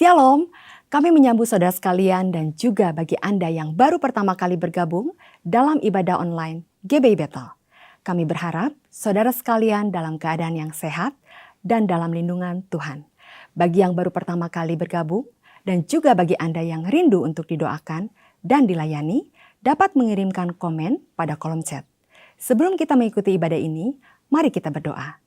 Shalom, kami menyambut saudara sekalian dan juga bagi Anda yang baru pertama kali bergabung dalam ibadah online GBI Bethel. Kami berharap saudara sekalian dalam keadaan yang sehat dan dalam lindungan Tuhan. Bagi yang baru pertama kali bergabung dan juga bagi Anda yang rindu untuk didoakan dan dilayani, dapat mengirimkan komen pada kolom chat. Sebelum kita mengikuti ibadah ini, mari kita berdoa.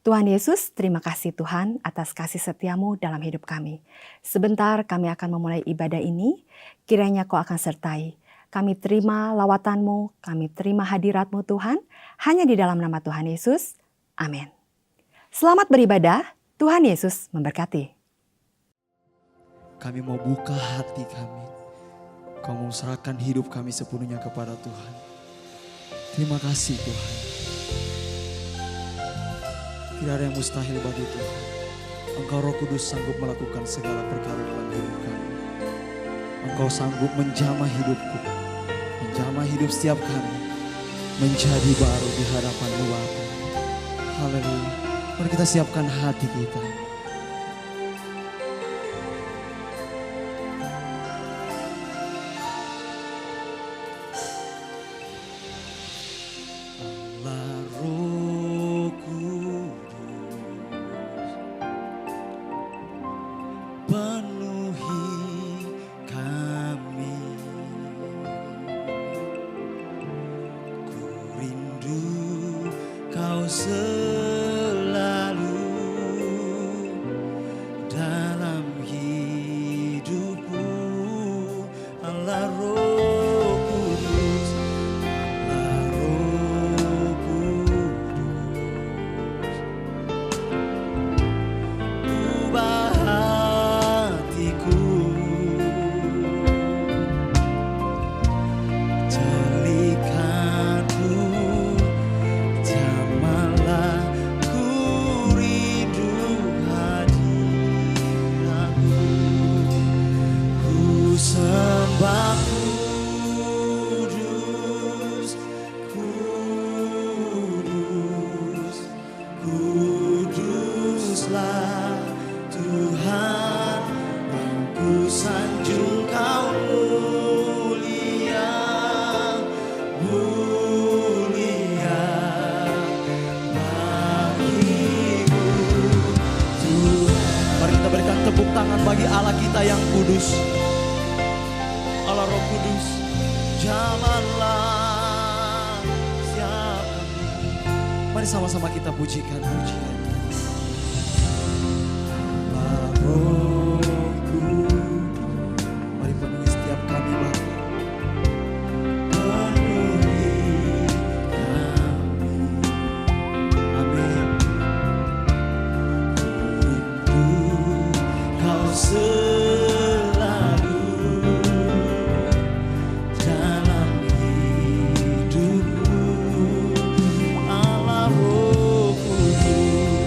Tuhan Yesus, terima kasih Tuhan atas kasih setiamu dalam hidup kami. Sebentar kami akan memulai ibadah ini, kiranya Kau akan sertai. Kami terima lawatanmu, kami terima hadiratmu Tuhan, hanya di dalam nama Tuhan Yesus. Amin. Selamat beribadah, Tuhan Yesus memberkati. Kami mau buka hati kami. Kau mau serahkan hidup kami sepenuhnya kepada Tuhan. Terima kasih Tuhan. Tidak ada yang mustahil bagi Tuhan. Engkau Roh Kudus sanggup melakukan segala perkara dalam hidup kami. Engkau sanggup menjamah hidupku, menjamah hidup setiap kami, menjadi baru di hadapan-Mu Bapa. Haleluya. Mari kita siapkan hati kita. Sama-sama kita pujikan pujian. Mari penuhi setiap kami Bapa. Penuhi kami. Amin. Rindu Kau selalu dalam hidupku. Allah Roh Kudus.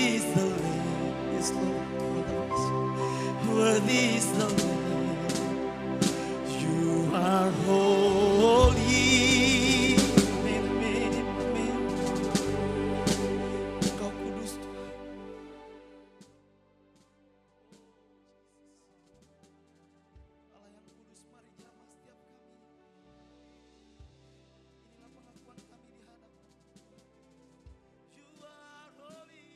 Worthy is the Lamb. Yes, Lord. Worthy is the Lamb. You are holy. Amen, amen, amen. Engkau kudus Tuhan. Allah yang kudus, mari jamah setiap kami. Inilah pengakuan kami di hadapan. You are holy.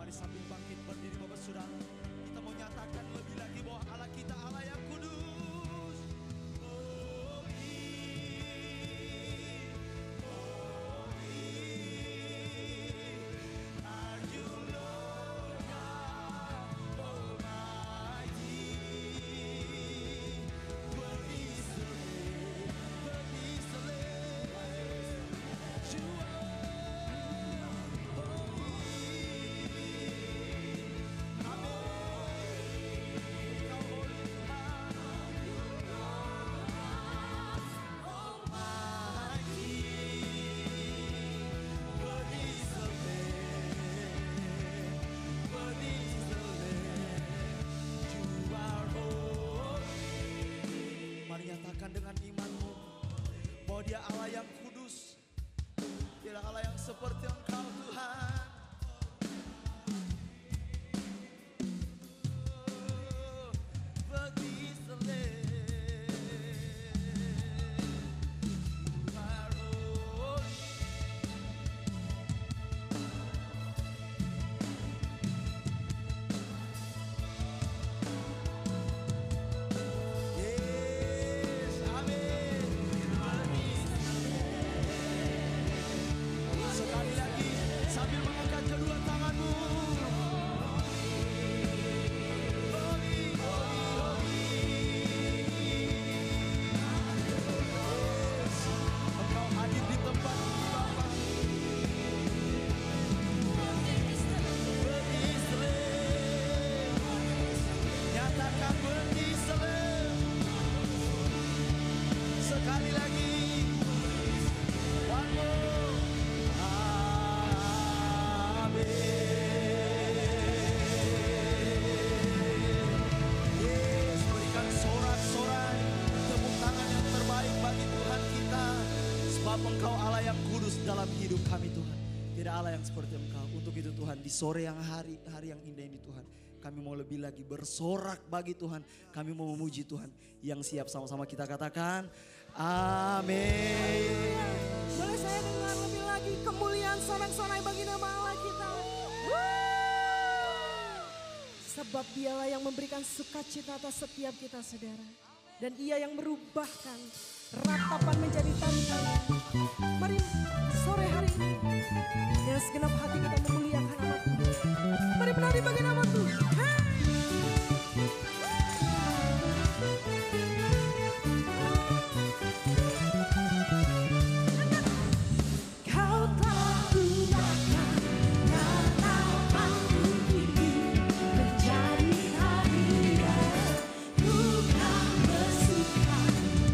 Mari sambil bangkit berdiri Bapak Saudara, kita mau nyatakan lebih lagi bahwa Allah kita Allah yang kudus. Are you Lord God Almighty? Worthy is the Lamb, worthy is the Lamb. You are dengan imanmu bahwa Dia Allah yang kudus, Dia Allah yang seperti Engkau Tuhan. Worthy is the Lamb. You are holy. Sekali lagi sambil mengangkat kedua tanganmu. Holy, holy, holy. Engkau hadir di tempat ini Bapa. Worthy is the Lamb. Nyatakan worthy is the Lamb. Sekali lagi. One more. Yes, berikan sorak-sorai tepuk tangan yang terbaik bagi Tuhan kita. Sebab Engkau Allah yang kudus dalam hidup kami Tuhan. Tidak Allah yang seperti Engkau. Untuk itu Tuhan, di sore yang hari yang indah ini Tuhan, kami mau lebih lagi bersorak bagi Tuhan. Kami mau memuji Tuhan. Yang siap sama-sama kita katakan amin. Boleh saya dengar lebih lagi kemuliaan sorak-sorai bagi nama Allah kita. Sebab Dialah yang memberikan sukacita atas setiap kita saudara. Dan Ia yang merubahkan ratapan menjadi tantangan. Mari sore hari ini dengan segenap hati kita memuliakan nama Tuhan. Mari menari bagi nama Tuhan. Kau telah ubahkan ratapanku ini menjadi hadiah. Ku kan bersuka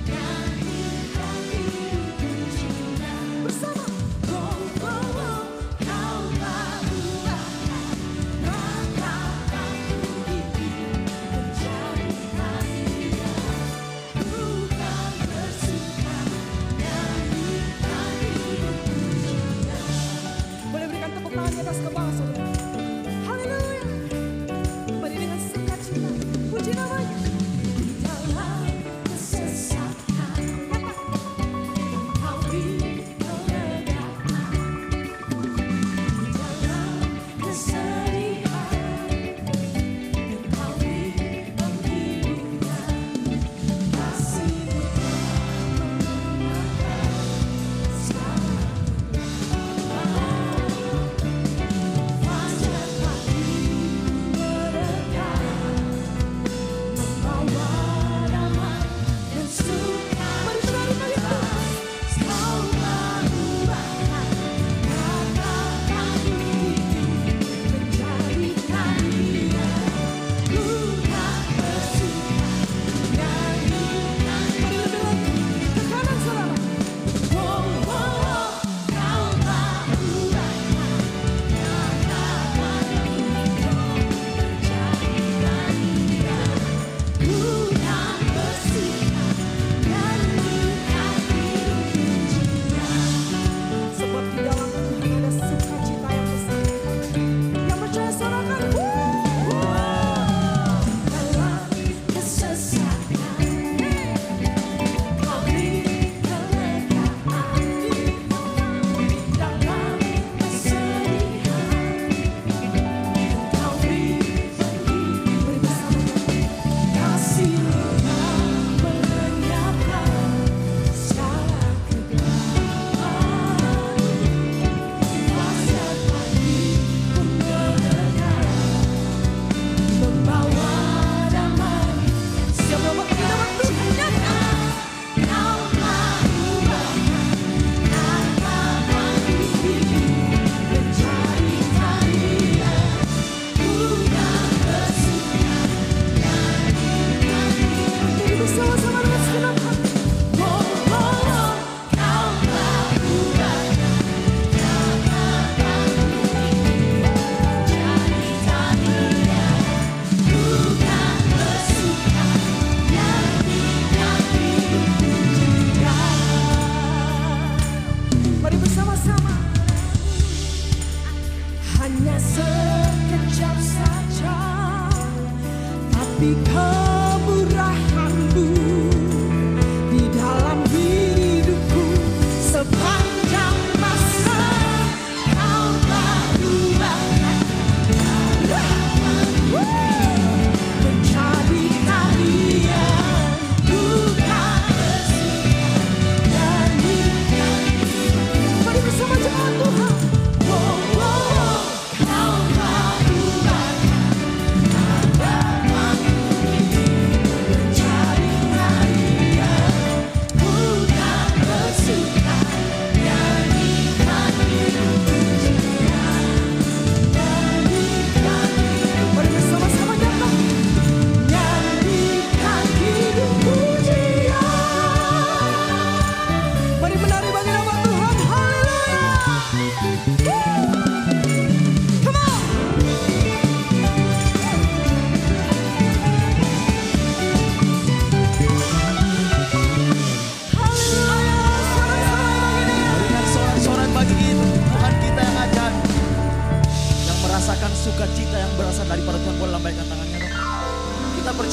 nyanyikan hidupku cinta bersama. Oh, oh, oh, kau telah ubahkan ratapanku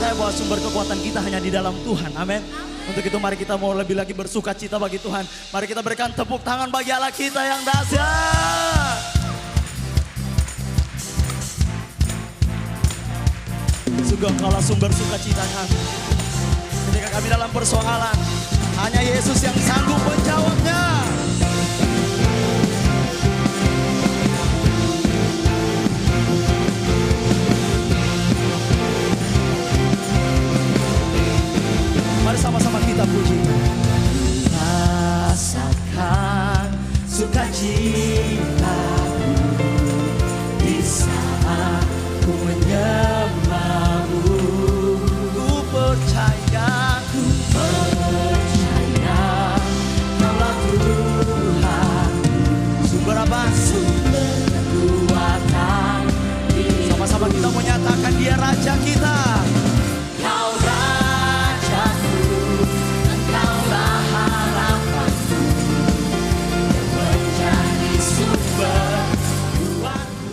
percaya bahwa sumber kekuatan kita hanya di dalam Tuhan. Amin. Untuk itu mari kita mau lebih lagi bersuka cita bagi Tuhan. Mari kita berikan tepuk tangan bagi Allah kita yang dahsyat. Sungguh Engkaulah sumber sukacita kami. Ketika kami dalam persoalan, hanya Yesus yang sanggup menjawabnya. Mari sama-sama kita puji. Rasakan sukacita di saat ku menyembahmu. Ku percaya Kaulah Tuhan. Sumber apa? Sumber kekuatan. Sama-sama kita menyatakan Dia Raja kita. Kau Rajaku, Engkaulah harapanku, menjadi sumber kuatku.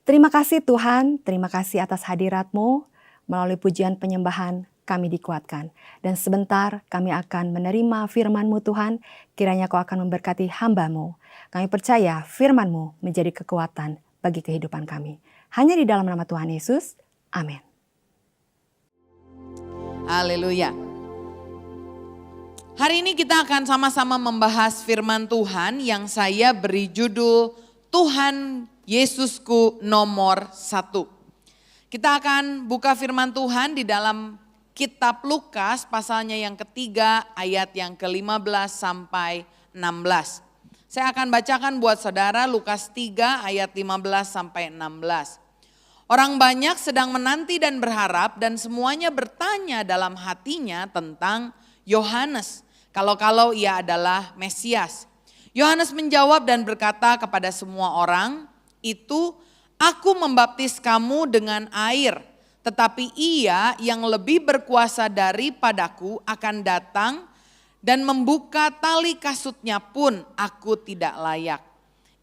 Terima kasih Tuhan, terima kasih atas hadirat-Mu. Melalui pujian penyembahan kami dikuatkan. Dan sebentar kami akan menerima firman-Mu Tuhan, kiranya Kau akan memberkati hamba-Mu. Kami percaya firman-Mu menjadi kekuatan bagi kehidupan kami. Hanya di dalam nama Tuhan Yesus, amin. Haleluya. Hari ini kita akan sama-sama membahas firman Tuhan yang saya beri judul Tuhan Yesusku nomor 1. Kita akan buka firman Tuhan di dalam kitab Lukas pasalnya yang ketiga ayat yang ke-15 sampai 16. Saya akan bacakan buat saudara Lukas 3 ayat 15 sampai 16. Orang banyak sedang menanti dan berharap dan semuanya bertanya dalam hatinya tentang Yohanes. Kalau-kalau ia adalah Mesias. Yohanes menjawab dan berkata kepada semua orang, itu aku membaptis kamu dengan air, tetapi Ia yang lebih berkuasa daripadaku akan datang dan membuka tali kasutnya pun aku tidak layak.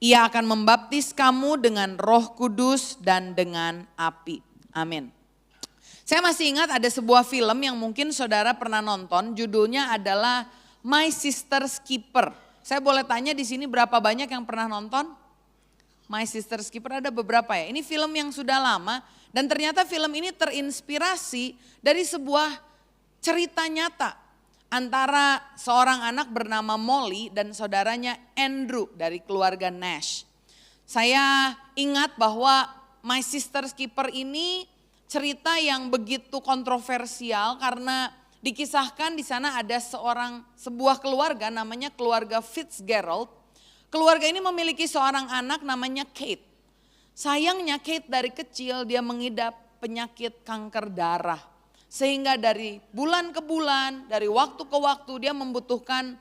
Ia akan membaptis kamu dengan Roh Kudus dan dengan api. Amin. Saya masih ingat ada sebuah film yang mungkin saudara pernah nonton, judulnya adalah My Sister's Keeper. Saya boleh tanya di sini berapa banyak yang pernah nonton? My Sister's Keeper, ada beberapa ya. Ini film yang sudah lama dan ternyata film ini terinspirasi dari sebuah cerita nyata antara seorang anak bernama Molly dan saudaranya Andrew dari keluarga Nash. Saya ingat bahwa My Sister's Keeper ini cerita yang begitu kontroversial karena dikisahkan di sana ada sebuah keluarga namanya keluarga Fitzgerald. Keluarga ini memiliki seorang anak namanya Kate. Sayangnya Kate dari kecil dia mengidap penyakit kanker darah. Sehingga dari bulan ke bulan, dari waktu ke waktu dia membutuhkan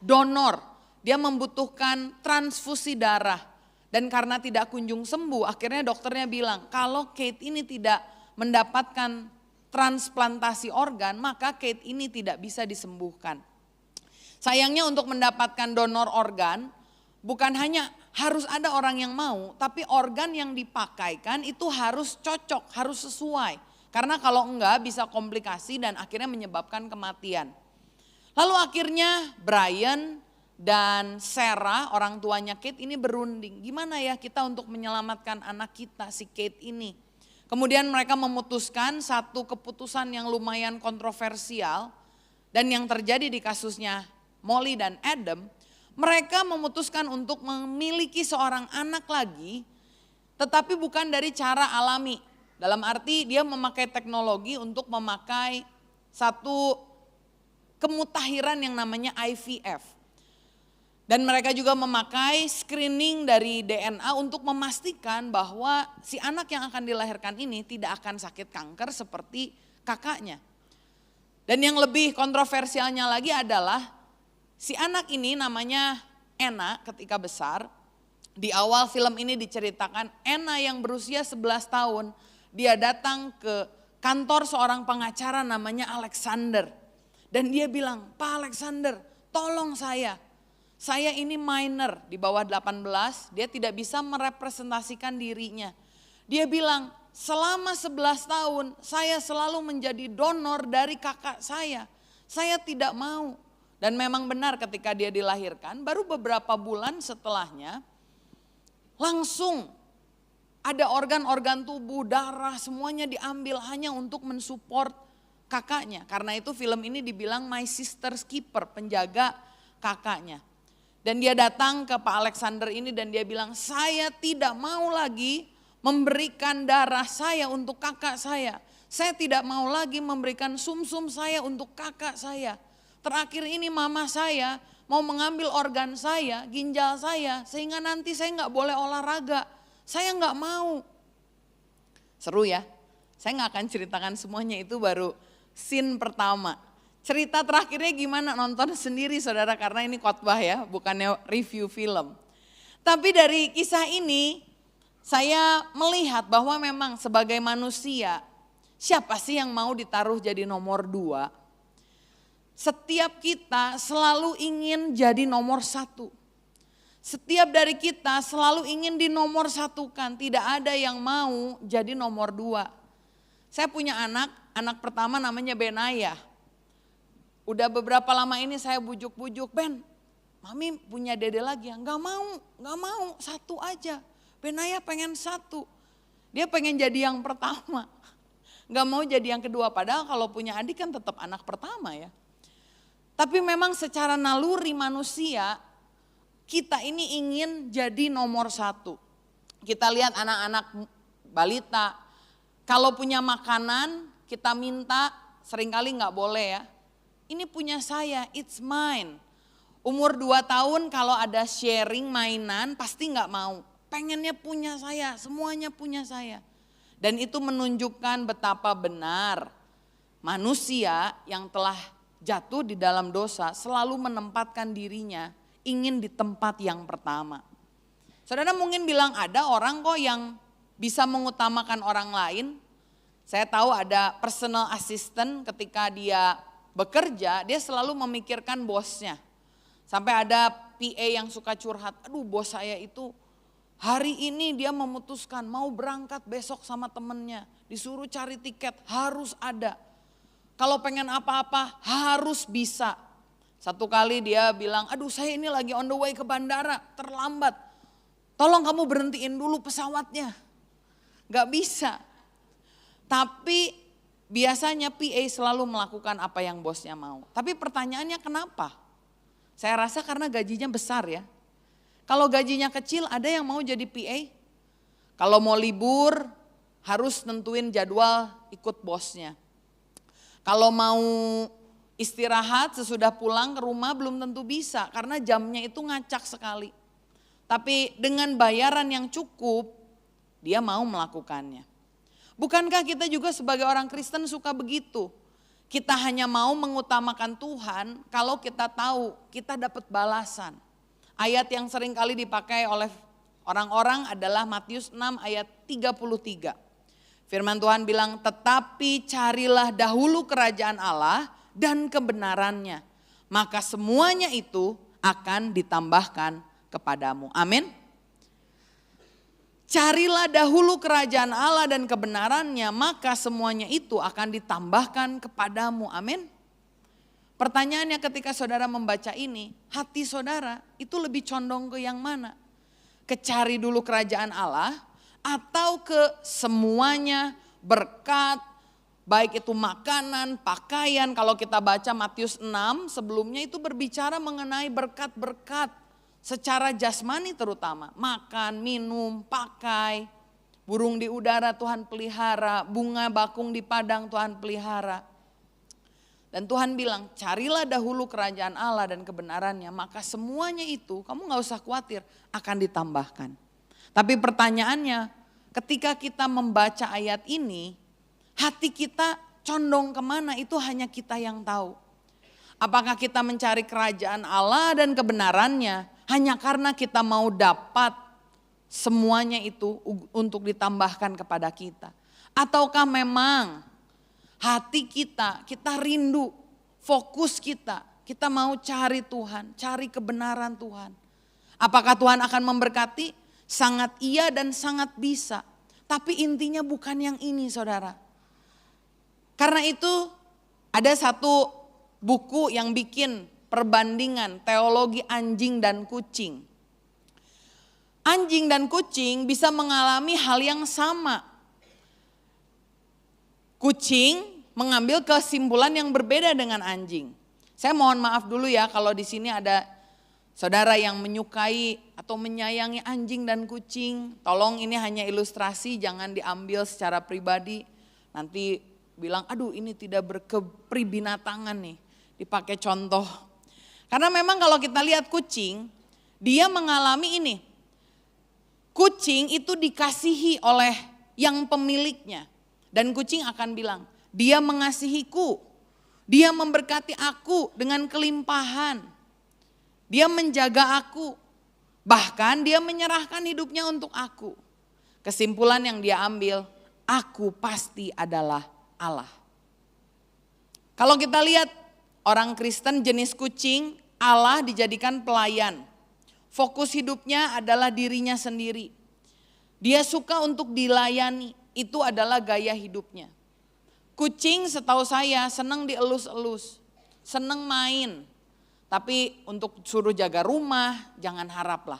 donor. Dia membutuhkan transfusi darah. Dan karena tidak kunjung sembuh, akhirnya dokternya bilang kalau Kate ini tidak mendapatkan transplantasi organ, maka Kate ini tidak bisa disembuhkan. Sayangnya untuk mendapatkan donor organ, bukan hanya harus ada orang yang mau, tapi organ yang dipakaikan itu harus cocok, harus sesuai. Karena kalau enggak bisa komplikasi dan akhirnya menyebabkan kematian. Lalu akhirnya Brian dan Sarah, orang tuanya Kate ini berunding. Gimana ya kita untuk menyelamatkan anak kita si Kate ini. Kemudian mereka memutuskan satu keputusan yang lumayan kontroversial. Dan yang terjadi di kasusnya Molly dan Adam, mereka memutuskan untuk memiliki seorang anak lagi, tetapi bukan dari cara alami. Dalam arti dia memakai teknologi untuk memakai satu kemutahiran yang namanya IVF. Dan mereka juga memakai screening dari DNA untuk memastikan bahwa si anak yang akan dilahirkan ini tidak akan sakit kanker seperti kakaknya. Dan yang lebih kontroversialnya lagi adalah si anak ini namanya Anna ketika besar. Di awal film ini diceritakan Anna yang berusia 11 tahun. Dia datang ke kantor seorang pengacara namanya Alexander. Dan dia bilang, Pak Alexander tolong saya. Saya ini minor di bawah 18, dia tidak bisa merepresentasikan dirinya. Dia bilang, selama 11 tahun saya selalu menjadi donor dari kakak saya. Saya tidak mau. Dan memang benar ketika dia dilahirkan, baru beberapa bulan setelahnya langsung ada organ-organ tubuh, darah semuanya diambil hanya untuk mensupport kakaknya. Karena itu film ini dibilang My Sister's Keeper, penjaga kakaknya. Dan dia datang ke Pak Alexander ini dan dia bilang, saya tidak mau lagi memberikan darah saya untuk kakak saya. Saya tidak mau lagi memberikan sumsum saya untuk kakak saya. Terakhir ini mama saya mau mengambil organ saya, ginjal saya, sehingga nanti saya nggak boleh olahraga. Saya nggak mau. Seru ya, saya nggak akan ceritakan semuanya, itu baru scene pertama. Cerita terakhirnya gimana, nonton sendiri saudara, karena ini khotbah ya, bukannya review film. Tapi dari kisah ini saya melihat bahwa memang sebagai manusia, siapa sih yang mau ditaruh jadi nomor 2? Setiap kita selalu ingin jadi nomor 1. Setiap dari kita selalu ingin di nomor satukan, tidak ada yang mau jadi nomor 2. Saya punya anak pertama namanya Benaya. Udah beberapa lama ini saya bujuk-bujuk, Ben, mami punya dede lagi ya? Gak mau, 1 aja. Benaya pengen 1, dia pengen jadi yang pertama. Gak mau jadi yang kedua, padahal kalau punya adik kan tetap anak pertama ya. Tapi memang secara naluri manusia, kita ini ingin jadi nomor 1. Kita lihat anak-anak balita, kalau punya makanan kita minta, seringkali gak boleh ya. Ini punya saya, it's mine. Umur 2 tahun kalau ada sharing mainan pasti gak mau. Pengennya punya saya, semuanya punya saya. Dan itu menunjukkan betapa benar manusia yang telah jatuh di dalam dosa selalu menempatkan dirinya ingin di tempat yang pertama. Saudara mungkin bilang ada orang kok yang bisa mengutamakan orang lain. Saya tahu ada personal assistant ketika dia bekerja, dia selalu memikirkan bosnya. Sampai ada PA yang suka curhat, aduh bos saya itu hari ini dia memutuskan mau berangkat besok sama temennya. Disuruh cari tiket harus ada. Kalau pengen apa-apa harus bisa. Satu kali dia bilang, aduh saya ini lagi on the way ke bandara, terlambat. Tolong kamu berhentiin dulu pesawatnya. Gak bisa. Tapi biasanya PA selalu melakukan apa yang bosnya mau. Tapi pertanyaannya kenapa? Saya rasa karena gajinya besar ya. Kalau gajinya kecil ada yang mau jadi PA? Kalau mau libur harus nentuin jadwal ikut bosnya. Kalau mau istirahat sesudah pulang ke rumah belum tentu bisa karena jamnya itu ngacak sekali. Tapi dengan bayaran yang cukup dia mau melakukannya. Bukankah kita juga sebagai orang Kristen suka begitu? Kita hanya mau mengutamakan Tuhan kalau kita tahu kita dapat balasan. Ayat yang sering kali dipakai oleh orang-orang adalah Matius 6 ayat 33. Firman Tuhan bilang, tetapi carilah dahulu kerajaan Allah dan kebenarannya. Maka semuanya itu akan ditambahkan kepadamu. Amin. Carilah dahulu kerajaan Allah dan kebenarannya, maka semuanya itu akan ditambahkan kepadamu. Amin. Pertanyaannya ketika saudara membaca ini, hati saudara itu lebih condong ke yang mana? Ke cari dulu kerajaan Allah atau ke semuanya berkat, baik itu makanan, pakaian. Kalau kita baca Matius 6 sebelumnya itu berbicara mengenai berkat-berkat. Secara jasmani terutama, makan, minum, pakai, burung di udara Tuhan pelihara, bunga bakung di padang Tuhan pelihara. Dan Tuhan bilang, carilah dahulu kerajaan Allah dan kebenarannya, maka semuanya itu kamu gak usah khawatir akan ditambahkan. Tapi pertanyaannya, ketika kita membaca ayat ini, hati kita condong kemana itu hanya kita yang tahu. Apakah kita mencari kerajaan Allah dan kebenarannya hanya karena kita mau dapat semuanya itu untuk ditambahkan kepada kita? Ataukah memang hati kita rindu, fokus kita mau cari Tuhan, cari kebenaran Tuhan. Apakah Tuhan akan memberkati? Sangat iya dan sangat bisa. Tapi intinya bukan yang ini saudara. Karena itu ada satu buku yang bikin perbandingan teologi anjing dan kucing. Anjing dan kucing bisa mengalami hal yang sama. Kucing mengambil kesimpulan yang berbeda dengan anjing. Saya mohon maaf dulu ya kalau di sini ada saudara yang menyukai atau menyayangi anjing dan kucing. Tolong ini hanya ilustrasi, jangan diambil secara pribadi. Nanti bilang, aduh ini tidak berkepribinatangan nih, dipakai contoh. Karena memang kalau kita lihat kucing, dia mengalami ini. Kucing itu dikasihi oleh yang pemiliknya. Dan kucing akan bilang, dia mengasihiku, dia memberkati aku dengan kelimpahan. Dia menjaga aku, bahkan dia menyerahkan hidupnya untuk aku. Kesimpulan yang dia ambil, aku pasti adalah Allah. Kalau kita lihat orang Kristen jenis kucing, Allah dijadikan pelayan. Fokus hidupnya adalah dirinya sendiri. Dia suka untuk dilayani, itu adalah gaya hidupnya. Kucing setahu saya senang dielus-elus, senang main. Tapi untuk suruh jaga rumah, jangan haraplah.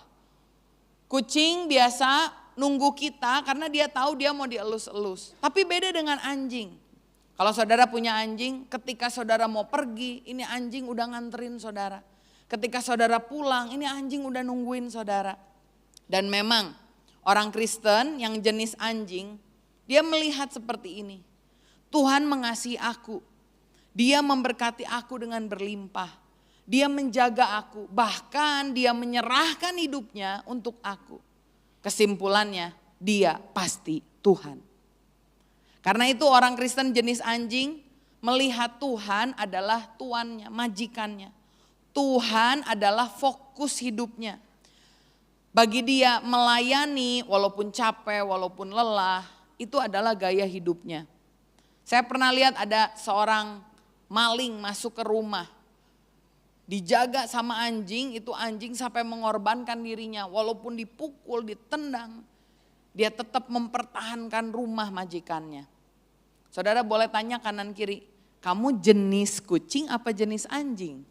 Kucing biasa nunggu kita karena dia tahu dia mau dielus-elus. Tapi beda dengan anjing. Kalau saudara punya anjing, ketika saudara mau pergi, ini anjing udah nganterin saudara. Ketika saudara pulang, ini anjing udah nungguin saudara. Dan memang orang Kristen yang jenis anjing, dia melihat seperti ini. Tuhan mengasihi aku, dia memberkati aku dengan berlimpah. Dia menjaga aku, bahkan dia menyerahkan hidupnya untuk aku. Kesimpulannya, dia pasti Tuhan. Karena itu orang Kristen jenis anjing melihat Tuhan adalah tuannya, majikannya. Tuhan adalah fokus hidupnya. Bagi dia melayani walaupun capek, walaupun lelah, itu adalah gaya hidupnya. Saya pernah lihat ada seorang maling masuk ke rumah. Dijaga sama anjing, itu anjing sampai mengorbankan dirinya. Walaupun dipukul, ditendang, dia tetap mempertahankan rumah majikannya. Saudara boleh tanya kanan kiri, kamu jenis kucing apa jenis anjing?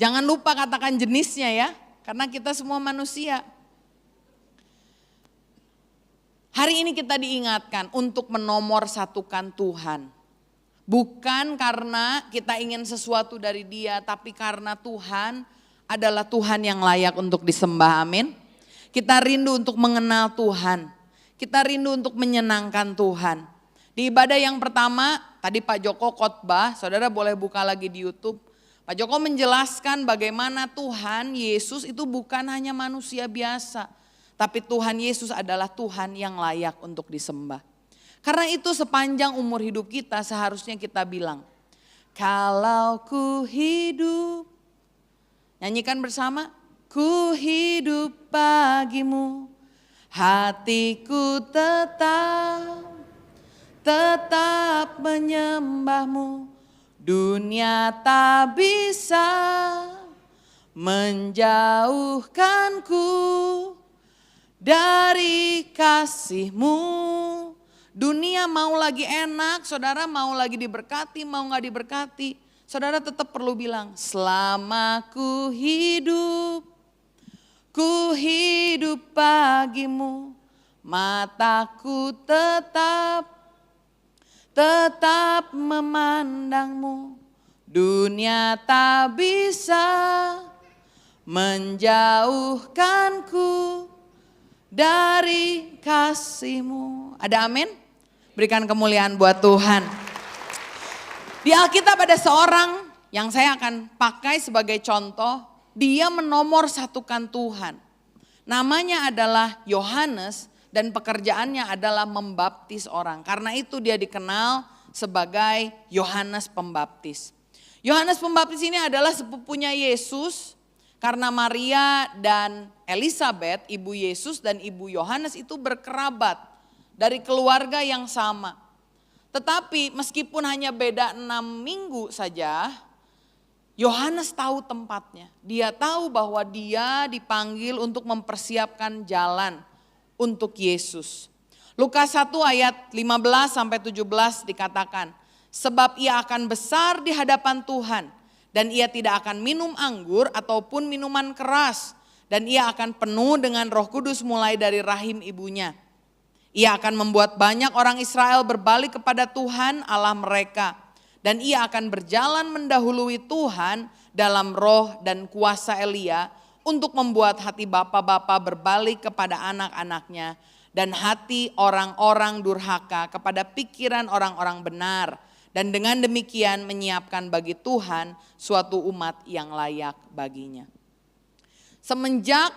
Jangan lupa katakan jenisnya ya, karena kita semua manusia. Hari ini kita diingatkan untuk menomorsatukan Tuhan. Bukan karena kita ingin sesuatu dari Dia, tapi karena Tuhan adalah Tuhan yang layak untuk disembah, amin. Kita rindu untuk mengenal Tuhan, kita rindu untuk menyenangkan Tuhan. Di ibadah yang pertama, tadi Pak Joko khotbah, saudara boleh buka lagi di YouTube. Pak Joko menjelaskan bagaimana Tuhan Yesus itu bukan hanya manusia biasa, tapi Tuhan Yesus adalah Tuhan yang layak untuk disembah. Karena itu sepanjang umur hidup kita seharusnya kita bilang, kalau ku hidup, nyanyikan bersama, ku hidup bagimu, hatiku tetap menyembahmu. Dunia tak bisa menjauhkanku dari kasih-Mu. Dunia mau lagi enak, saudara mau lagi diberkati, mau gak diberkati. Saudara tetap perlu bilang, selama ku hidup bagimu. Mataku tetap memandangmu, dunia tak bisa menjauhkanku dari kasih-Mu. Ada amin? Berikan kemuliaan buat Tuhan. Di Alkitab ada seorang yang saya akan pakai sebagai contoh, dia menomorsatukan Tuhan. Namanya adalah Yohanes. Dan pekerjaannya adalah membaptis orang. Karena itu dia dikenal sebagai Yohanes Pembaptis. Yohanes Pembaptis ini adalah sepupunya Yesus. Karena Maria dan Elizabeth, ibu Yesus dan ibu Yohanes itu berkerabat dari keluarga yang sama. Tetapi meskipun hanya beda 6 minggu saja, Yohanes tahu tempatnya. Dia tahu bahwa dia dipanggil untuk mempersiapkan jalan untuk Yesus. Lukas 1 ayat 15 sampai 17 dikatakan, sebab ia akan besar di hadapan Tuhan dan ia tidak akan minum anggur ataupun minuman keras dan ia akan penuh dengan Roh Kudus mulai dari rahim ibunya. Ia akan membuat banyak orang Israel berbalik kepada Tuhan Allah mereka dan ia akan berjalan mendahului Tuhan dalam roh dan kuasa Elia untuk membuat hati bapa-bapa berbalik kepada anak-anaknya dan hati orang-orang durhaka kepada pikiran orang-orang benar. Dan dengan demikian menyiapkan bagi Tuhan suatu umat yang layak baginya. Semenjak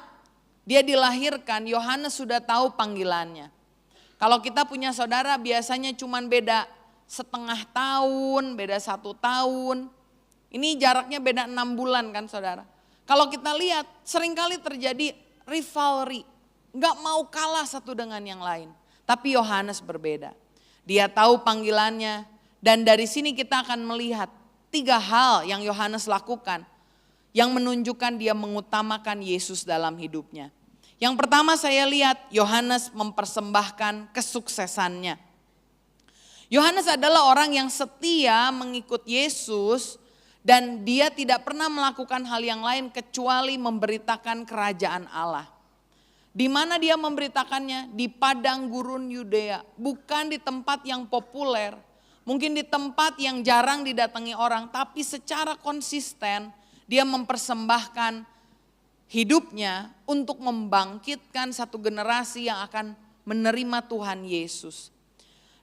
dia dilahirkan, Yohanes sudah tahu panggilannya. Kalau kita punya saudara biasanya cuma beda setengah tahun, beda 1 tahun. Ini jaraknya beda 6 bulan kan saudara. Kalau kita lihat seringkali terjadi rivalry. Gak mau kalah satu dengan yang lain. Tapi Yohanes berbeda. Dia tahu panggilannya dan dari sini kita akan melihat 3 hal yang Yohanes lakukan. Yang menunjukkan dia mengutamakan Yesus dalam hidupnya. Yang pertama saya lihat Yohanes mempersembahkan kesuksesannya. Yohanes adalah orang yang setia mengikut Yesus dan dia tidak pernah melakukan hal yang lain kecuali memberitakan kerajaan Allah. Di mana dia memberitakannya? Di padang gurun Yudea, bukan di tempat yang populer, mungkin di tempat yang jarang didatangi orang, tapi secara konsisten dia mempersembahkan hidupnya untuk membangkitkan satu generasi yang akan menerima Tuhan Yesus.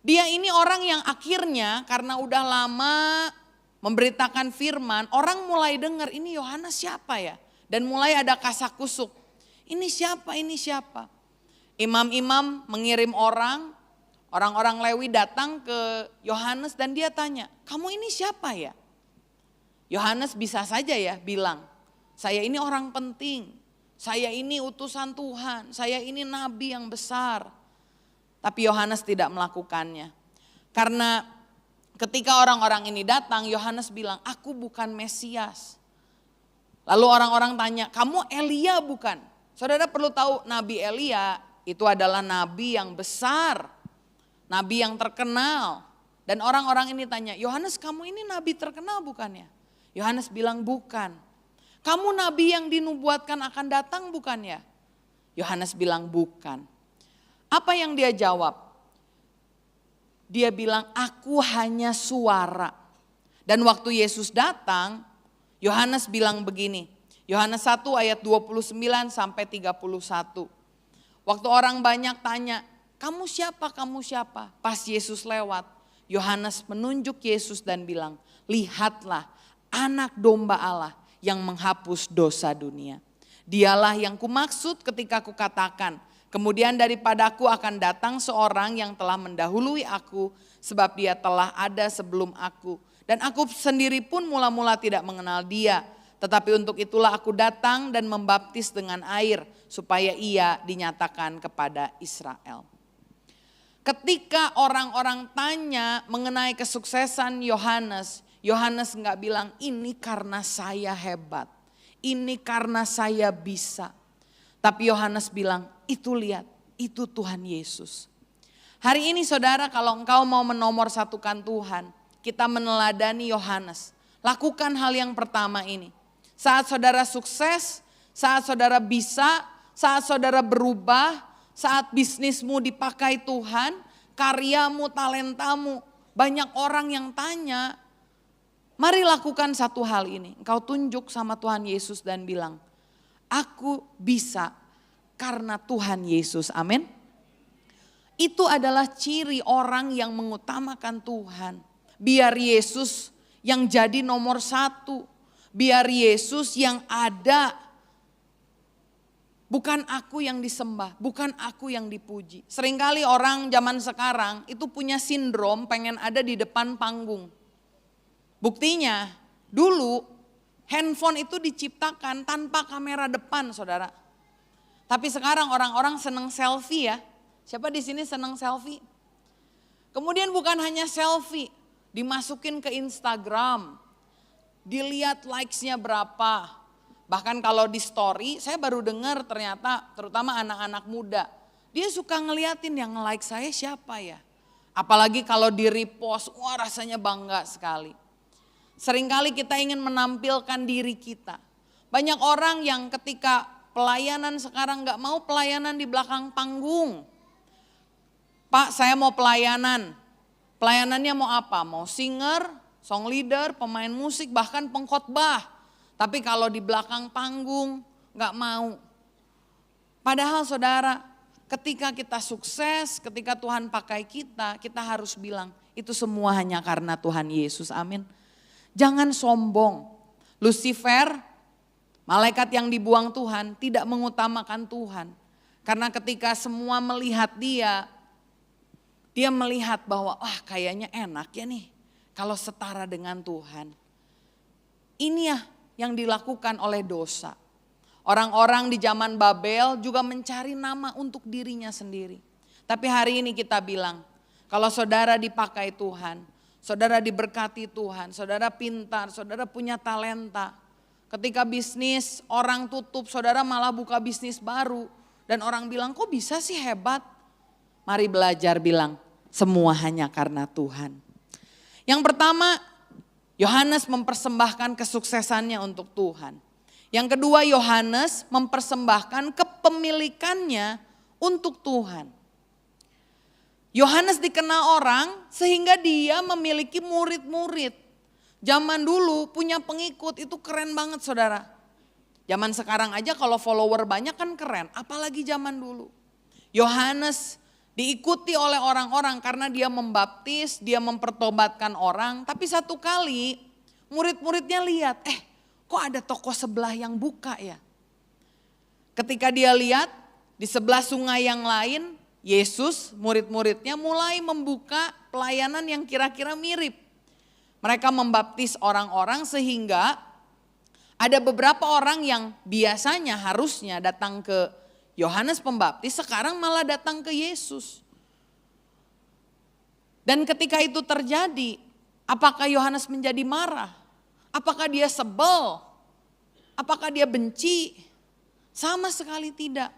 Dia ini orang yang akhirnya karena udah lama memberitakan firman, orang mulai dengar ini Yohanes siapa ya? Dan mulai ada kasakusuk. Ini siapa, ini siapa? Imam-imam mengirim orang-orang Lewi datang ke Yohanes dan dia tanya, kamu ini siapa ya? Yohanes bisa saja ya bilang, saya ini orang penting, saya ini utusan Tuhan, saya ini nabi yang besar. Tapi Yohanes tidak melakukannya. Karena ketika orang-orang ini datang, Yohanes bilang, aku bukan Mesias. Lalu orang-orang tanya, kamu Elia bukan? Saudara perlu tahu Nabi Elia itu adalah nabi yang besar, nabi yang terkenal. Dan orang-orang ini tanya, Yohanes kamu ini nabi terkenal bukannya? Yohanes bilang bukan. Kamu nabi yang dinubuatkan akan datang bukan ya? Yohanes bilang bukan. Apa yang dia jawab? Dia bilang aku hanya suara. Dan waktu Yesus datang, Yohanes bilang begini. Yohanes 1 ayat 29 sampai 31. Waktu orang banyak tanya, kamu siapa, kamu siapa? Pas Yesus lewat, Yohanes menunjuk Yesus dan bilang, lihatlah anak domba Allah yang menghapus dosa dunia. Dialah yang kumaksud ketika kukatakan, kemudian daripadaku akan datang seorang yang telah mendahului aku, sebab dia telah ada sebelum aku. Dan aku sendiri pun mula-mula tidak mengenal dia. Tetapi untuk itulah aku datang dan membaptis dengan air supaya ia dinyatakan kepada Israel. Ketika orang-orang tanya mengenai kesuksesan Yohanes, Yohanes enggak bilang ini karena saya hebat, ini karena saya bisa. Tapi Yohanes bilang itu lihat, itu Tuhan Yesus. Hari ini saudara kalau engkau mau menomorsatukan Tuhan, kita meneladani Yohanes. Lakukan hal yang pertama ini. Saat saudara sukses, saat saudara bisa, saat saudara berubah, saat bisnismu dipakai Tuhan, karyamu, talentamu, banyak orang yang tanya, mari lakukan satu hal ini. Engkau tunjuk sama Tuhan Yesus dan bilang, aku bisa karena Tuhan Yesus, amin. Itu adalah ciri orang yang mengutamakan Tuhan. Biar Yesus yang jadi nomor 1. Biar Yesus yang ada, bukan aku yang disembah, bukan aku yang dipuji. Seringkali orang zaman sekarang itu punya sindrom pengen ada di depan panggung. Buktinya dulu handphone itu diciptakan tanpa kamera depan saudara. Tapi sekarang orang-orang seneng selfie ya. Siapa di sini seneng selfie? Kemudian bukan hanya selfie, dimasukin ke Instagram. Dilihat likes-nya berapa. Bahkan kalau di story, saya baru dengar ternyata terutama anak-anak muda. Dia suka ngeliatin yang like saya siapa ya. Apalagi kalau di repost, wah rasanya bangga sekali. Seringkali kita ingin menampilkan diri kita. Banyak orang yang ketika pelayanan sekarang gak mau pelayanan di belakang panggung. Pak, saya mau pelayanan. Pelayanannya mau apa? Mau singer, song leader, pemain musik, bahkan pengkhotbah. Tapi kalau di belakang panggung gak mau. Padahal saudara, ketika kita sukses, ketika Tuhan pakai kita, kita harus bilang itu semua hanya karena Tuhan Yesus, amin. Jangan sombong. Lucifer, malaikat yang dibuang Tuhan, tidak mengutamakan Tuhan. Karena ketika semua melihat dia melihat bahwa wah kayaknya enak ya nih kalau setara dengan Tuhan. Ini ya yang dilakukan oleh dosa. Orang-orang di zaman Babel juga mencari nama untuk dirinya sendiri. Tapi hari ini kita bilang, kalau saudara dipakai Tuhan, saudara diberkati Tuhan, saudara pintar, saudara punya talenta. Ketika bisnis orang tutup, saudara malah buka bisnis baru. Dan orang bilang, kok bisa sih hebat? Mari belajar bilang, semua hanya karena Tuhan. Yang pertama, Yohanes mempersembahkan kesuksesannya untuk Tuhan. Yang kedua, Yohanes mempersembahkan kepemilikannya untuk Tuhan. Yohanes dikenal orang sehingga dia memiliki murid-murid. Zaman dulu punya pengikut itu keren banget saudara. Zaman sekarang aja kalau follower banyak kan keren, apalagi zaman dulu. Yohanes diikuti oleh orang-orang karena dia membaptis, dia mempertobatkan orang. Tapi satu kali murid-muridnya lihat, kok ada toko sebelah yang buka ya. Ketika dia lihat di sebelah sungai yang lain, Yesus murid-muridnya mulai membuka pelayanan yang kira-kira mirip. Mereka membaptis orang-orang sehingga ada beberapa orang yang biasanya harusnya datang ke Yohanes Pembaptis, sekarang malah datang ke Yesus. Dan ketika itu terjadi, apakah Yohanes menjadi marah? Apakah dia sebel? Apakah dia benci? Sama sekali tidak.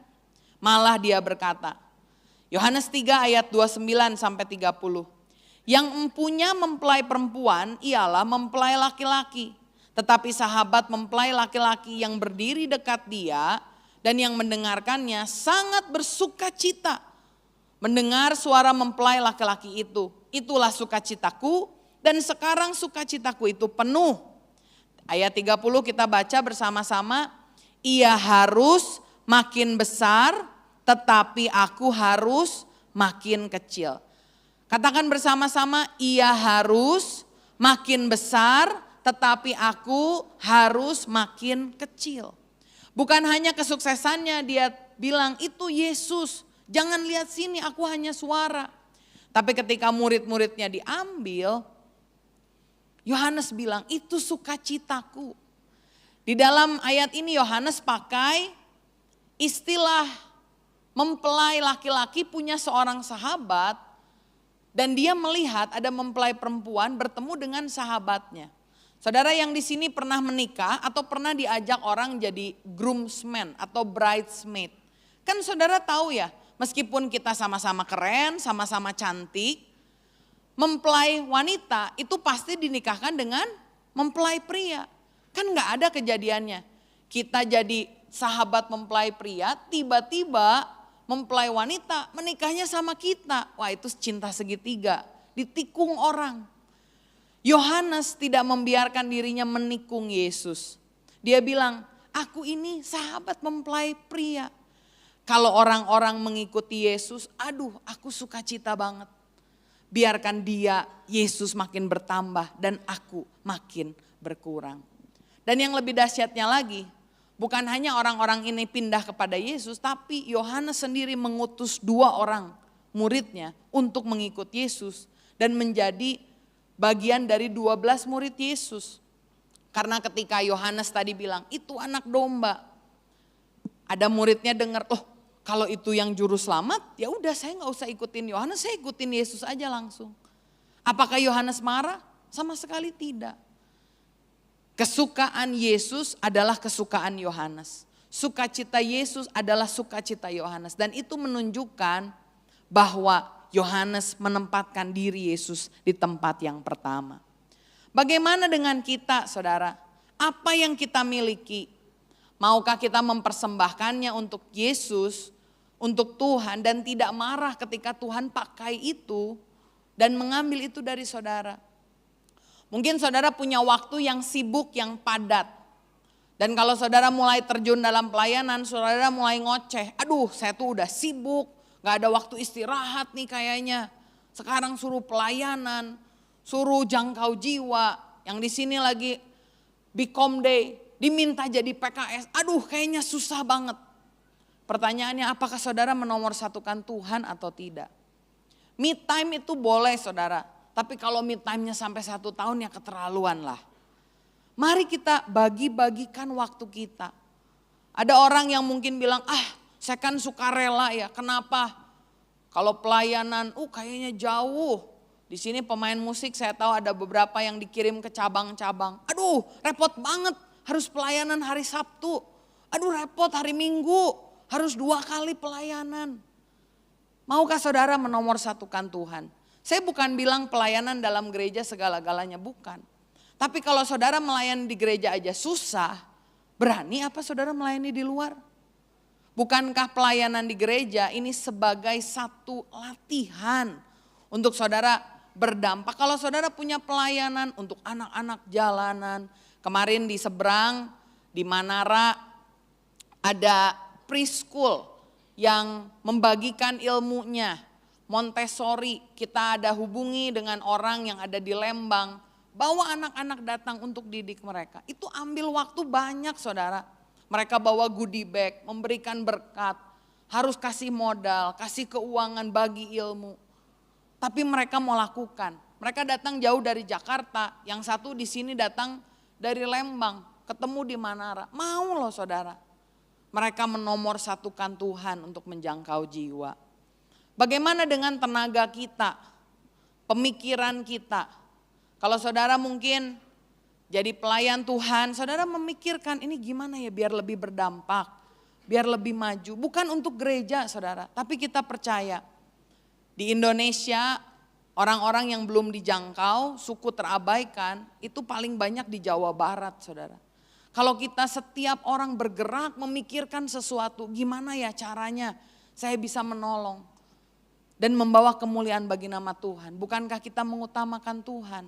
Malah dia berkata, Yohanes 3 ayat 29 sampai 30. Yang empunya mempelai perempuan ialah mempelai laki-laki. Tetapi sahabat mempelai laki-laki yang berdiri dekat dia dan yang mendengarkannya sangat bersuka cita mendengar suara mempelai laki-laki itu. Itulah sukacitaku dan sekarang sukacitaku itu penuh. Ayat 30 kita baca bersama-sama. Ia harus makin besar tetapi aku harus makin kecil. Katakan bersama-sama, ia harus makin besar tetapi aku harus makin kecil. Bukan hanya kesuksesannya dia bilang itu Yesus. Jangan lihat sini aku hanya suara. Tapi ketika murid-muridnya diambil, Yohanes bilang itu sukacitaku. Di dalam ayat ini Yohanes pakai istilah mempelai laki-laki punya seorang sahabat dan dia melihat ada mempelai perempuan bertemu dengan sahabatnya. Saudara yang di sini pernah menikah atau pernah diajak orang jadi groomsman atau bridesmaid. Kan saudara tahu ya, meskipun kita sama-sama keren, sama-sama cantik, mempelai wanita itu pasti dinikahkan dengan mempelai pria. Kan gak ada kejadiannya. Kita jadi sahabat mempelai pria, tiba-tiba mempelai wanita menikahnya sama kita. Wah itu cinta segitiga, ditikung orang. Yohanes tidak membiarkan dirinya menikung Yesus. Dia bilang, aku ini sahabat mempelai pria. Kalau orang-orang mengikuti Yesus, aduh aku sukacita banget. Biarkan dia, Yesus makin bertambah dan aku makin berkurang. Dan yang lebih dahsyatnya lagi, bukan hanya orang-orang ini pindah kepada Yesus, tapi Yohanes sendiri mengutus 2 orang muridnya untuk mengikut Yesus dan menjadi bagian dari 12 murid Yesus. Karena ketika Yohanes tadi bilang, itu anak domba. Ada muridnya dengar, oh kalau itu yang juru selamat, ya udah saya nggak usah ikutin Yohanes, saya ikutin Yesus aja langsung. Apakah Yohanes marah? Sama sekali tidak. Kesukaan Yesus adalah kesukaan Yohanes. Sukacita Yesus adalah sukacita Yohanes. Dan itu menunjukkan bahwa Yohanes menempatkan diri Yesus di tempat yang pertama. Bagaimana dengan kita, saudara? Apa yang kita miliki? Maukah kita mempersembahkannya untuk Yesus, untuk Tuhan, dan tidak marah ketika Tuhan pakai itu dan mengambil itu dari saudara? Mungkin saudara punya waktu yang sibuk, yang padat. Dan kalau saudara mulai terjun dalam pelayanan, saudara mulai ngoceh. Aduh, saya tuh udah sibuk, gak ada waktu istirahat nih kayaknya. Sekarang suruh pelayanan, suruh jangkau jiwa. Yang di sini lagi Bikom Day, diminta jadi PKS. Aduh, kayaknya susah banget. Pertanyaannya, apakah saudara menomorsatukan Tuhan atau tidak? Me time itu boleh saudara, tapi kalau me time-nya sampai 1 tahun ya keterlaluan lah. Mari kita bagi-bagikan waktu kita. Ada orang yang mungkin bilang, saya kan suka rela ya, kenapa? Kalau pelayanan, kayaknya jauh. Di sini pemain musik saya tahu ada beberapa yang dikirim ke cabang-cabang. Aduh, repot banget, harus pelayanan hari Sabtu. Aduh, repot hari Minggu, harus 2 kali pelayanan. Maukah saudara menomorsatukan Tuhan? Saya bukan bilang pelayanan dalam gereja segala-galanya, bukan. Tapi kalau saudara melayani di gereja aja susah, berani apa saudara melayani di luar? Bukankah pelayanan di gereja ini sebagai satu latihan untuk saudara berdampak? Kalau saudara punya pelayanan untuk anak-anak jalanan, kemarin di seberang, di Manara ada preschool yang membagikan ilmunya, Montessori. Kita ada hubungi dengan orang yang ada di Lembang, bawa anak-anak datang untuk didik mereka. Itu ambil waktu banyak saudara. Mereka bawa goodie bag, memberikan berkat, harus kasih modal, kasih keuangan, bagi ilmu. Tapi mereka mau lakukan. Mereka datang jauh dari Jakarta, yang satu di sini datang dari Lembang, ketemu di Manara. Mau loh saudara. Mereka menomorsatukan Tuhan untuk menjangkau jiwa. Bagaimana dengan tenaga kita, pemikiran kita? Kalau saudara mungkin jadi pelayan Tuhan, saudara memikirkan ini gimana ya biar lebih berdampak, biar lebih maju. Bukan untuk gereja saudara, tapi kita percaya di Indonesia orang-orang yang belum dijangkau, suku terabaikan, itu paling banyak di Jawa Barat saudara. Kalau kita setiap orang bergerak memikirkan sesuatu, gimana ya caranya saya bisa menolong dan membawa kemuliaan bagi nama Tuhan. Bukankah kita mengutamakan Tuhan?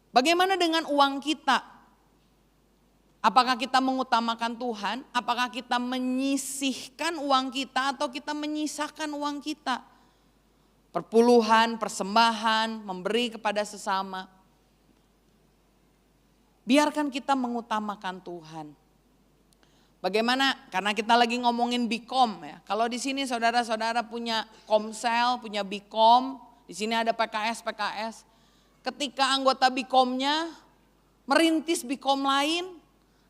Bagaimana dengan uang kita? Apakah kita mengutamakan Tuhan? Apakah kita menyisihkan uang kita atau kita menyisakan uang kita? Perpuluhan, persembahan, memberi kepada sesama. Biarkan kita mengutamakan Tuhan. Bagaimana? Karena kita lagi ngomongin Bikom ya. Kalau di sini saudara-saudara punya Komsel, punya Bikom, di sini ada PKS. Ketika anggota Bikomnya merintis Bikom lain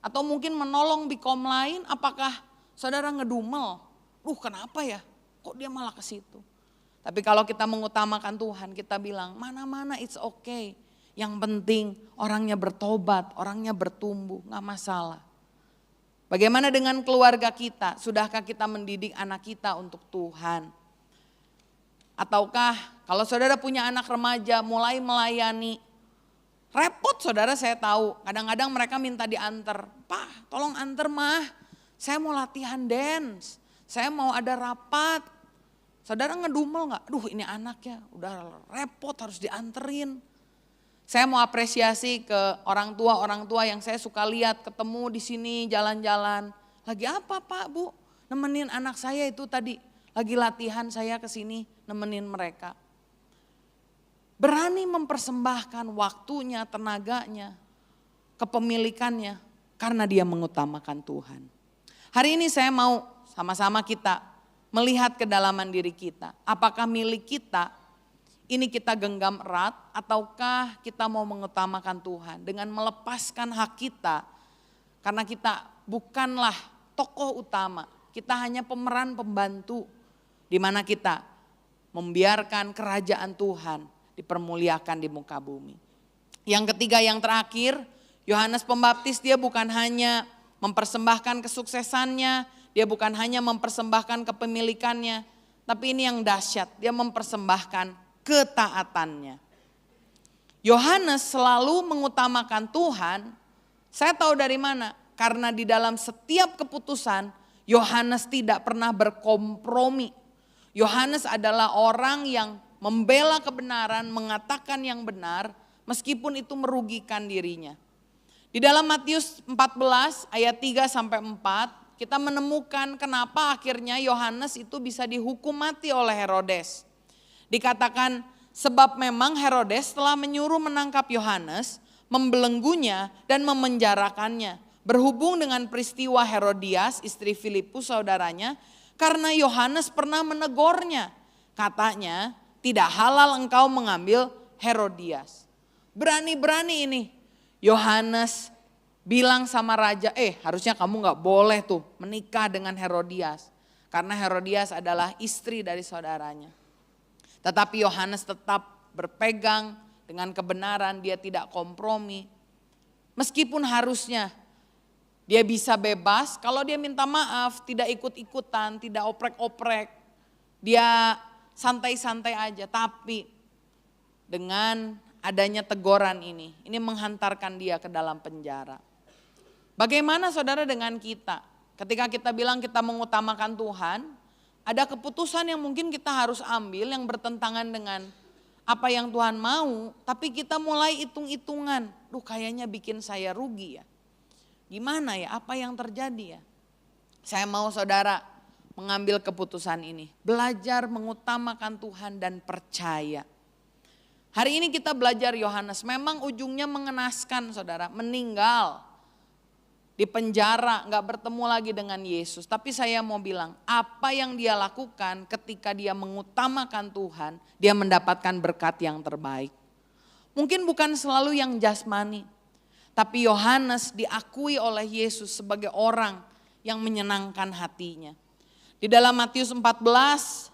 atau mungkin menolong Bikom lain, apakah saudara ngedumel? Kenapa ya? Kok dia malah ke situ? Tapi kalau kita mengutamakan Tuhan, kita bilang mana-mana it's okay. Yang penting orangnya bertobat, orangnya bertumbuh, gak masalah. Bagaimana dengan keluarga kita? Sudahkah kita mendidik anak kita untuk Tuhan? Ataukah kalau saudara punya anak remaja mulai melayani, repot saudara saya tahu. Kadang-kadang mereka minta diantar, Pak tolong antar mah, saya mau latihan dance, saya mau ada rapat. Saudara ngedumel gak? Aduh ini anaknya udah repot harus dianterin. Saya mau apresiasi ke orang tua yang saya suka lihat ketemu di sini jalan-jalan. Lagi apa Pak Bu? Nemenin anak saya itu tadi. Lagi latihan saya ke sini nemenin mereka. Berani mempersembahkan waktunya, tenaganya, kepemilikannya karena dia mengutamakan Tuhan. Hari ini saya mau sama-sama kita melihat kedalaman diri kita. Apakah milik kita ini kita genggam erat ataukah kita mau mengutamakan Tuhan dengan melepaskan hak kita karena kita bukanlah tokoh utama. Kita hanya pemeran pembantu di mana kita membiarkan kerajaan Tuhan dipermuliakan di muka bumi. Yang ketiga, yang terakhir, Yohanes Pembaptis dia bukan hanya mempersembahkan kesuksesannya, dia bukan hanya mempersembahkan kepemilikannya, tapi ini yang dahsyat, dia mempersembahkan ketaatannya. Yohanes selalu mengutamakan Tuhan. Saya tahu dari mana? Karena di dalam setiap keputusan, Yohanes tidak pernah berkompromi. Yohanes adalah orang yang membela kebenaran, mengatakan yang benar, meskipun itu merugikan dirinya. Di dalam Matius 14 ayat 3 sampai 4, kita menemukan kenapa akhirnya Yohanes itu bisa dihukum mati oleh Herodes. Dikatakan sebab memang Herodes telah menyuruh menangkap Yohanes, membelenggunya dan memenjarakannya. Berhubung dengan peristiwa Herodias, istri Filipus saudaranya, karena Yohanes pernah menegurnya. Katanya, tidak halal engkau mengambil Herodias. Berani-berani ini Yohanes bilang sama raja, harusnya kamu gak boleh tuh menikah dengan Herodias. Karena Herodias adalah istri dari saudaranya. Tetapi Yohanes tetap berpegang dengan kebenaran, dia tidak kompromi. Meskipun harusnya dia bisa bebas, kalau dia minta maaf, tidak ikut-ikutan, tidak oprek-oprek. Dia santai-santai aja, tapi dengan adanya teguran ini menghantarkan dia ke dalam penjara. Bagaimana saudara dengan kita? Ketika kita bilang kita mengutamakan Tuhan, ada keputusan yang mungkin kita harus ambil yang bertentangan dengan apa yang Tuhan mau, tapi kita mulai hitung-hitungan, kayaknya bikin saya rugi ya. Gimana ya, apa yang terjadi ya? Saya mau saudara mengambil keputusan ini, belajar mengutamakan Tuhan dan percaya. Hari ini kita belajar Yohanes, memang ujungnya mengenaskan saudara, meninggal di penjara, gak bertemu lagi dengan Yesus. Tapi saya mau bilang, apa yang dia lakukan ketika dia mengutamakan Tuhan, dia mendapatkan berkat yang terbaik. Mungkin bukan selalu yang jasmani, tapi Yohanes diakui oleh Yesus sebagai orang yang menyenangkan hatinya. Di dalam Matius 14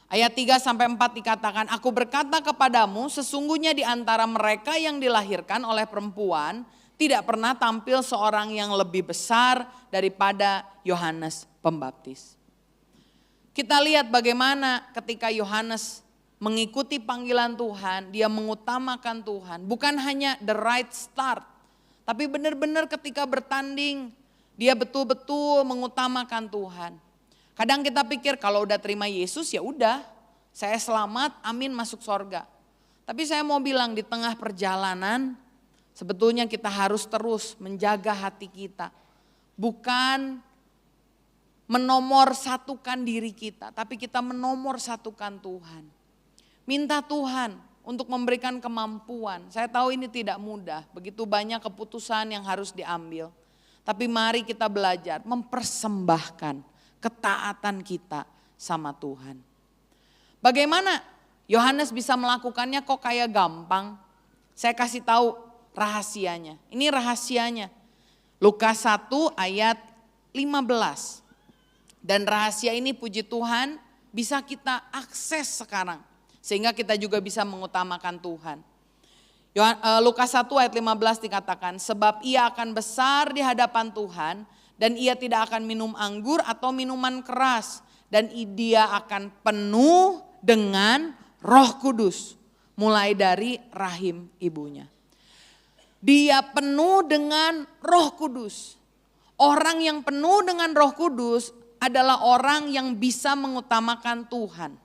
ayat 3 sampai 4 dikatakan, aku berkata kepadamu sesungguhnya di antara mereka yang dilahirkan oleh perempuan tidak pernah tampil seorang yang lebih besar daripada Yohanes Pembaptis. Kita lihat bagaimana ketika Yohanes mengikuti panggilan Tuhan, dia mengutamakan Tuhan. Bukan hanya the right start, tapi benar-benar ketika bertanding, dia betul-betul mengutamakan Tuhan. Kadang kita pikir kalau udah terima Yesus ya udah, saya selamat, amin masuk sorga. Tapi saya mau bilang di tengah perjalanan, sebetulnya kita harus terus menjaga hati kita. Bukan menomorsatukan diri kita, tapi kita menomorsatukan Tuhan. Minta Tuhan untuk memberikan kemampuan. Saya tahu ini tidak mudah, begitu banyak keputusan yang harus diambil. Tapi mari kita belajar mempersembahkan ketaatan kita sama Tuhan. Bagaimana Yohanes bisa melakukannya kok kayak gampang? Saya kasih tahu rahasianya. Ini rahasianya. Lukas 1 ayat 15. Dan rahasia ini puji Tuhan bisa kita akses sekarang. Sehingga kita juga bisa mengutamakan Tuhan. Lukas 1 ayat 15 dikatakan, sebab ia akan besar di hadapan Tuhan dan ia tidak akan minum anggur atau minuman keras. Dan dia akan penuh dengan Roh Kudus mulai dari rahim ibunya. Dia penuh dengan Roh Kudus. Orang yang penuh dengan Roh Kudus adalah orang yang bisa mengutamakan Tuhan.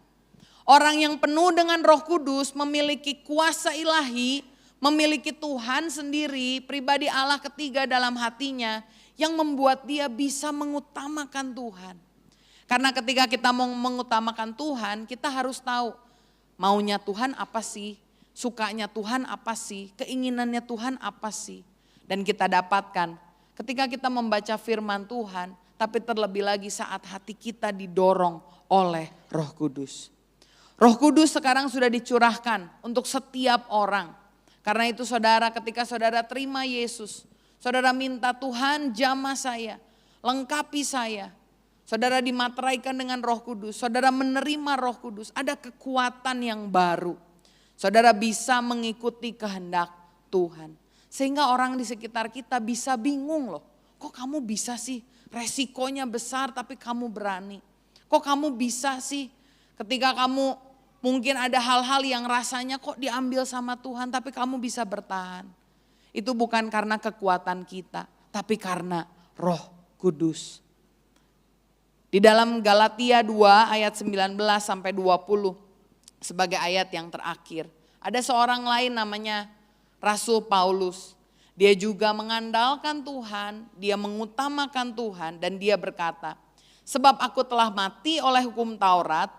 Orang yang penuh dengan Roh Kudus memiliki kuasa ilahi, memiliki Tuhan sendiri, pribadi Allah ketiga dalam hatinya yang membuat dia bisa mengutamakan Tuhan. Karena ketika kita mau mengutamakan Tuhan, kita harus tahu maunya Tuhan apa sih, sukanya Tuhan apa sih, keinginannya Tuhan apa sih. Dan kita dapatkan ketika kita membaca firman Tuhan, tapi terlebih lagi saat hati kita didorong oleh Roh Kudus. Roh Kudus sekarang sudah dicurahkan untuk setiap orang. Karena itu saudara, ketika saudara terima Yesus, saudara minta Tuhan jamah saya, lengkapi saya. Saudara dimateraikan dengan Roh Kudus, saudara menerima Roh Kudus, ada kekuatan yang baru. Saudara bisa mengikuti kehendak Tuhan. Sehingga orang di sekitar kita bisa bingung loh. Kok kamu bisa sih? Resikonya besar tapi kamu berani. Kok kamu bisa sih? Ketika kamu mungkin ada hal-hal yang rasanya kok diambil sama Tuhan tapi kamu bisa bertahan. Itu bukan karena kekuatan kita, tapi karena Roh Kudus. Di dalam Galatia 2 ayat 19 sampai 20 sebagai ayat yang terakhir. Ada seorang lain namanya Rasul Paulus. Dia juga mengandalkan Tuhan, dia mengutamakan Tuhan dan dia berkata, sebab aku telah mati oleh hukum Taurat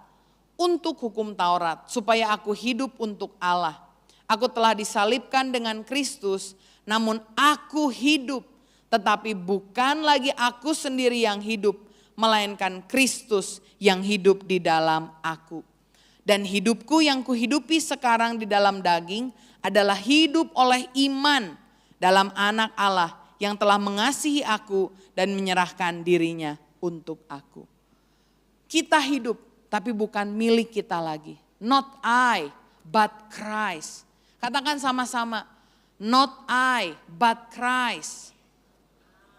untuk hukum Taurat supaya aku hidup untuk Allah. Aku telah disalibkan dengan Kristus, namun aku hidup, tetapi bukan lagi aku sendiri yang hidup, melainkan Kristus yang hidup di dalam aku. Dan hidupku yang kuhidupi sekarang di dalam daging adalah hidup oleh iman dalam Anak Allah yang telah mengasihi aku dan menyerahkan dirinya untuk aku. Kita hidup, tapi bukan milik kita lagi. Not I, but Christ. Katakan sama-sama, not I, but Christ.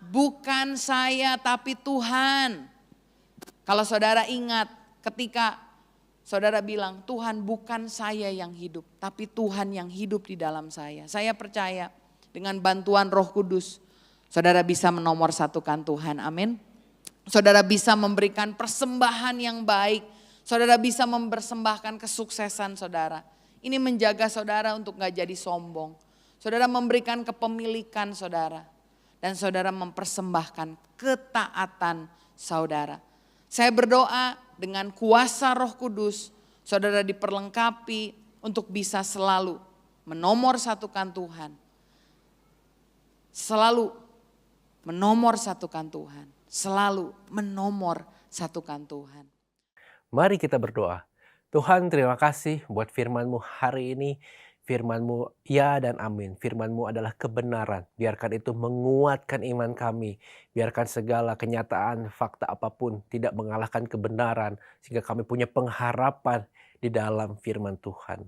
Bukan saya, tapi Tuhan. Kalau saudara ingat ketika saudara bilang, Tuhan bukan saya yang hidup, tapi Tuhan yang hidup di dalam saya. Saya percaya dengan bantuan Roh Kudus, saudara bisa menomorsatukan Tuhan, amin. Saudara bisa memberikan persembahan yang baik, saudara bisa mempersembahkan kesuksesan saudara. Ini menjaga saudara untuk gak jadi sombong. Saudara memberikan kepemilikan saudara. Dan saudara mempersembahkan ketaatan saudara. Saya berdoa dengan kuasa Roh Kudus, saudara diperlengkapi untuk bisa selalu menomorsatukan Tuhan. Selalu menomorsatukan Tuhan. Selalu menomorsatukan Tuhan. Mari kita berdoa. Tuhan, terima kasih buat firman-Mu hari ini. Firman-Mu ya dan amin. Firman-Mu adalah kebenaran. Biarkan itu menguatkan iman kami. Biarkan segala kenyataan, fakta apapun tidak mengalahkan kebenaran. Sehingga kami punya pengharapan di dalam firman Tuhan.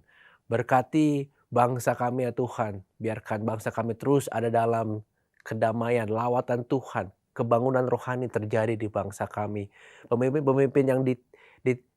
Berkati bangsa kami ya Tuhan. Biarkan bangsa kami terus ada dalam kedamaian, lawatan Tuhan. Kebangunan rohani terjadi di bangsa kami. Pemimpin-pemimpin yang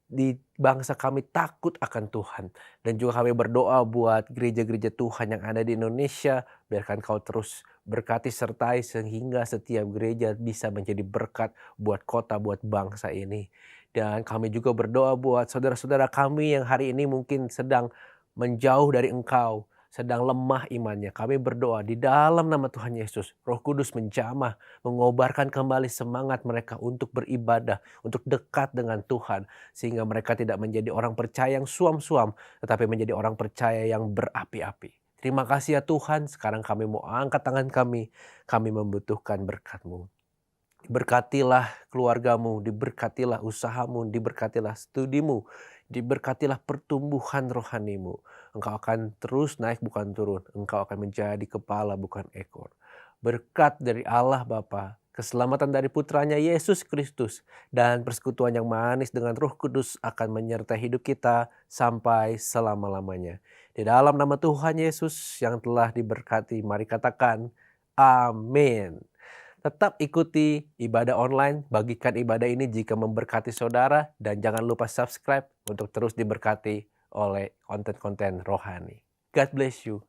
di bangsa kami takut akan Tuhan. Dan juga kami berdoa buat gereja-gereja Tuhan yang ada di Indonesia. Biarkan Kau terus berkati sertai sehingga setiap gereja bisa menjadi berkat buat kota, buat bangsa ini. Dan kami juga berdoa buat saudara-saudara kami yang hari ini mungkin sedang menjauh dari Engkau, sedang lemah imannya. Kami berdoa di dalam nama Tuhan Yesus, Roh Kudus menjamah, mengobarkan kembali semangat mereka untuk beribadah, untuk dekat dengan Tuhan. Sehingga mereka tidak menjadi orang percaya yang suam-suam, tetapi menjadi orang percaya yang berapi-api. Terima kasih ya Tuhan, sekarang kami mau angkat tangan kami membutuhkan berkat-Mu. Diberkatilah keluargamu, diberkatilah usahamu, diberkatilah studimu, diberkatilah pertumbuhan rohanimu. Engkau akan terus naik bukan turun. Engkau akan menjadi kepala bukan ekor. Berkat dari Allah Bapa, keselamatan dari putranya Yesus Kristus, dan persekutuan yang manis dengan Roh Kudus akan menyertai hidup kita sampai selama-lamanya. Di dalam nama Tuhan Yesus yang telah diberkati, mari katakan amin. Tetap ikuti ibadah online, bagikan ibadah ini jika memberkati saudara, dan jangan lupa subscribe untuk terus diberkati oleh konten-konten rohani. God bless you.